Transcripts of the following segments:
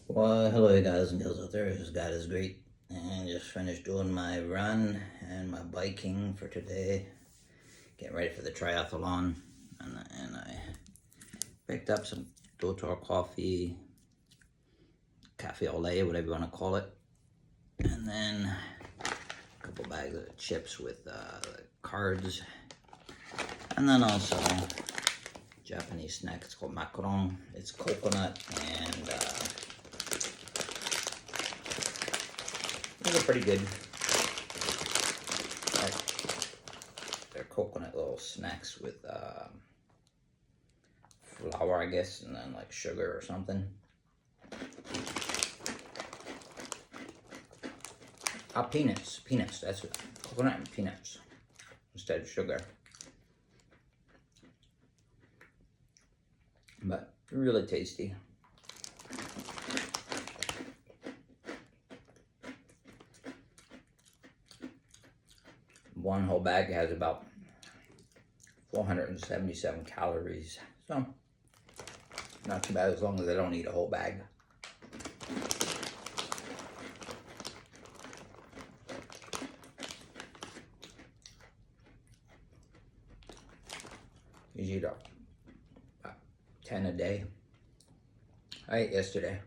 Well, hello, guys and girls out there. God is great. And just finished doing my run and my biking for today. Getting ready for the triathlon. And I picked up some Dotor coffee, cafe au lait, whatever you want to call it. And then a couple bags of chips with cards. And then also Japanese snack. It's called macaron. It's coconut and these are pretty good. They're coconut little snacks with flour, I guess, and then like sugar or something. Peanuts, that's it. Coconut and peanuts instead of sugar. But really tasty. One whole bag has about 477 calories, so not too bad as long as I don't eat a whole bag. Usually eat about 10 a day. I ate yesterday.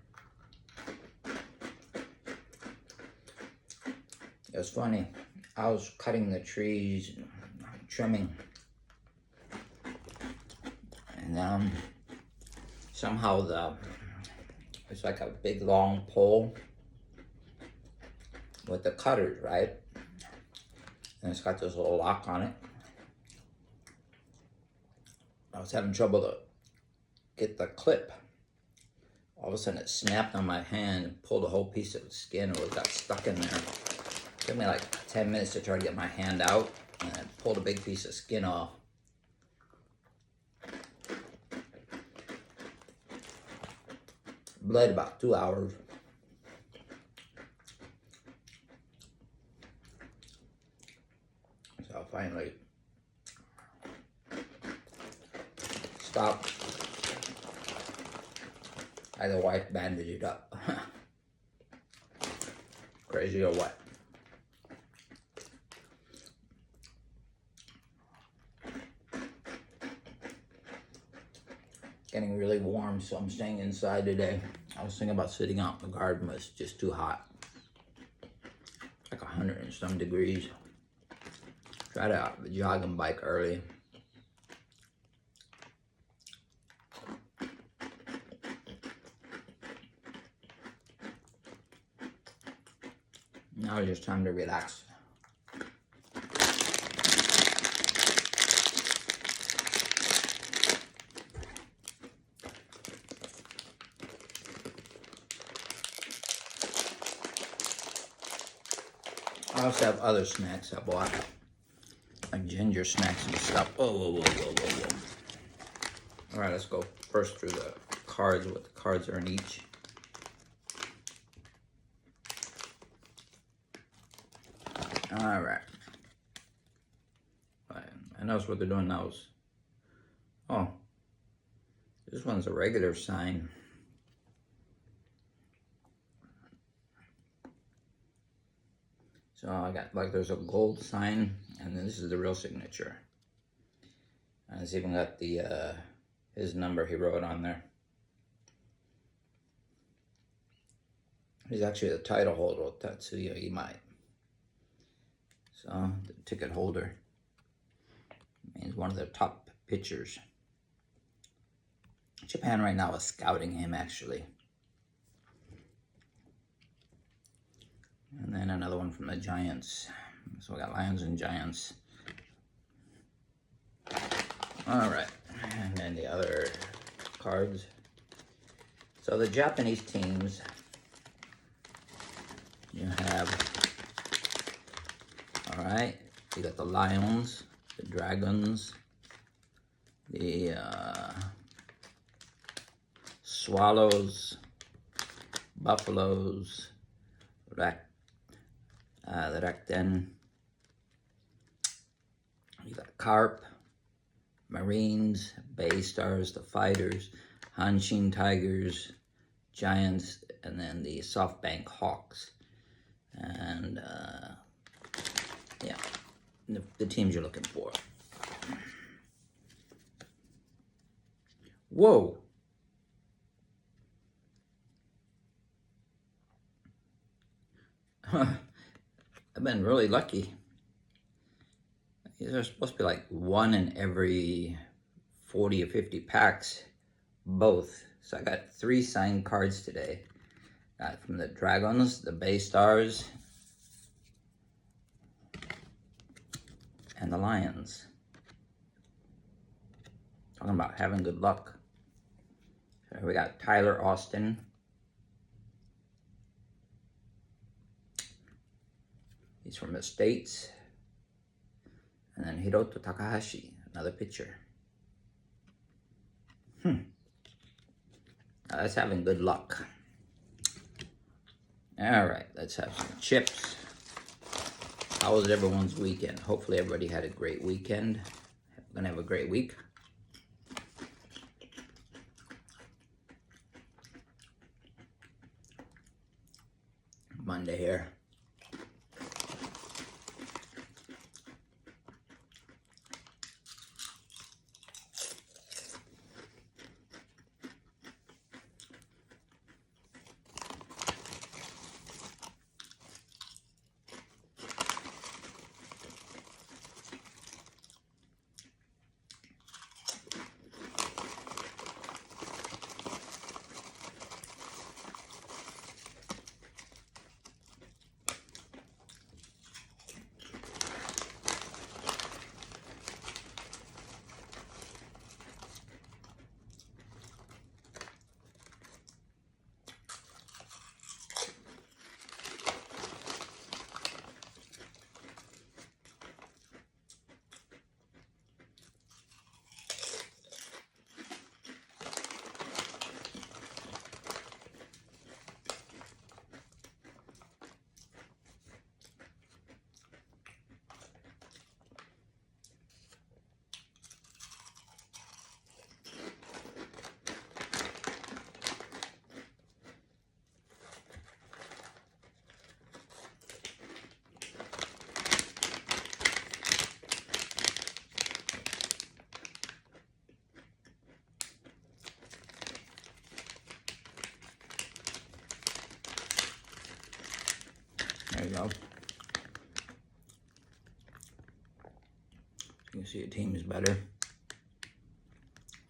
It was funny. I was cutting the trees, trimming, and somehow it's like a big long pole with the cutters, right? And it's got this little lock on it. I was having trouble to get the clip. All of a sudden it snapped on my hand and pulled a whole piece of skin, or it got stuck in there. It took me like 10 minutes to try to get my hand out, and I pulled a big piece of skin off. Bled about 2 hours. So I finally stopped. I had the wife bandage it up. Crazy or what? Getting really warm, so I'm staying inside today. I was thinking about sitting out in the garden, but it's just too hot. Like 100 and some degrees. Try to jog and bike early. Now it's just time to relax. I also have other snacks I bought, like ginger snacks and stuff. Whoa. All right, let's go first through the cards, what the cards are in each. All right. I notice what they're doing now is, oh, this one's a regular sign. So I got, like, there's a gold sign, and then this is the real signature. And it's even got the his number he wrote on there. He's actually the title holder of Tatsuya Imai. So the ticket holder. He's one of the top pitchers. Japan right now is scouting him, actually. And then another one from the Giants. So we got Lions and Giants. All right, and then the other cards. So the Japanese teams, you have, all right, you got the Lions, the Dragons, the Swallows, Buffaloes, the Rakuten, you got Carp, Marines, Bay Stars, the Fighters, Hanshin Tigers, Giants, and then the SoftBank Hawks. And yeah, the teams you're looking for. Whoa! I've been really lucky. These are supposed to be like 1 in every 40 or 50 packs, both. So I got 3 signed cards today. Got from the Dragons, the Bay Stars, and the Lions. Talking about having good luck. So we got Tyler Austin. He's from the States. And then Hiroto Takahashi, another pitcher. That's having good luck. All right, let's have some chips. How was everyone's weekend? Hopefully everybody had a great weekend. Gonna have a great week. Monday here. There you go. You can see your team is better.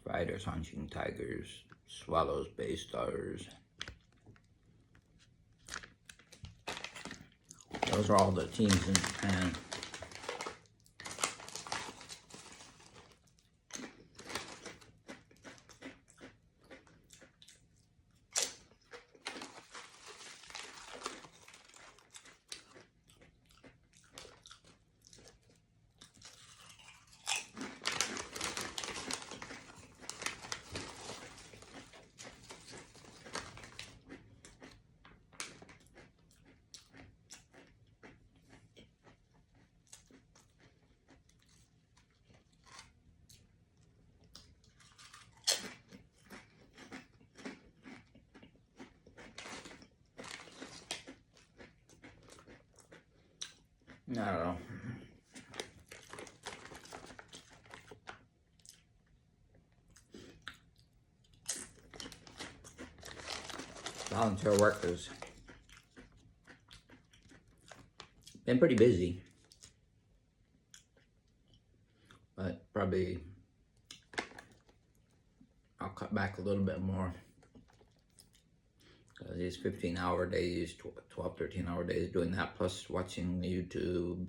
Riders, Hanshin Tigers, Swallows, Bay Stars. Those are all the teams in Japan. I don't know. Volunteer workers. Been pretty busy. But probably I'll cut back a little bit more. These 15-hour days, 12, 13-hour days, doing that, plus watching YouTube,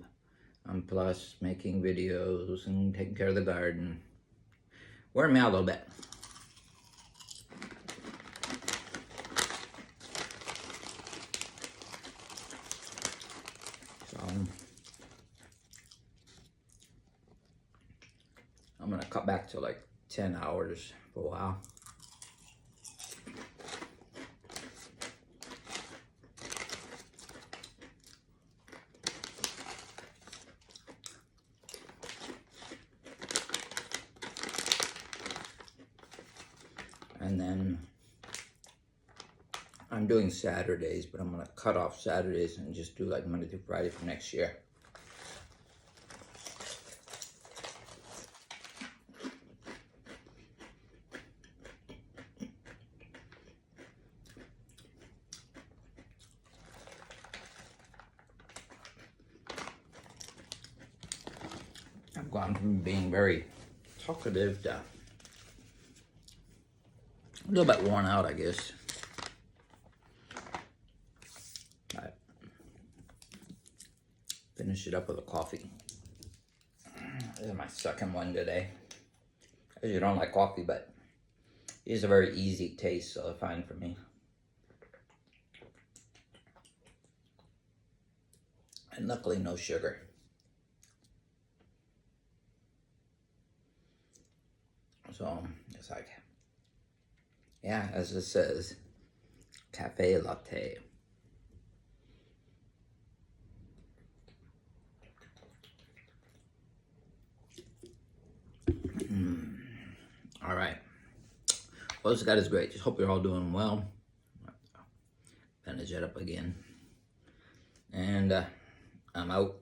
and plus making videos and taking care of the garden. Wearing me out a little bit. So, I'm gonna cut back to like 10 hours for a while. And then I'm doing Saturdays, but I'm gonna cut off Saturdays and just do like Monday through Friday for next year. I've gone from being very talkative to a little bit worn out, I guess. I finish it up with a coffee. This is my second one today. I usually don't like coffee, but it's a very easy taste, so it's fine for me. And luckily, no sugar. So it's like, yeah, as it says, cafe latte. All right. Well, this guy is great. Just hope you're all doing well. Finish it up again. And I'm out.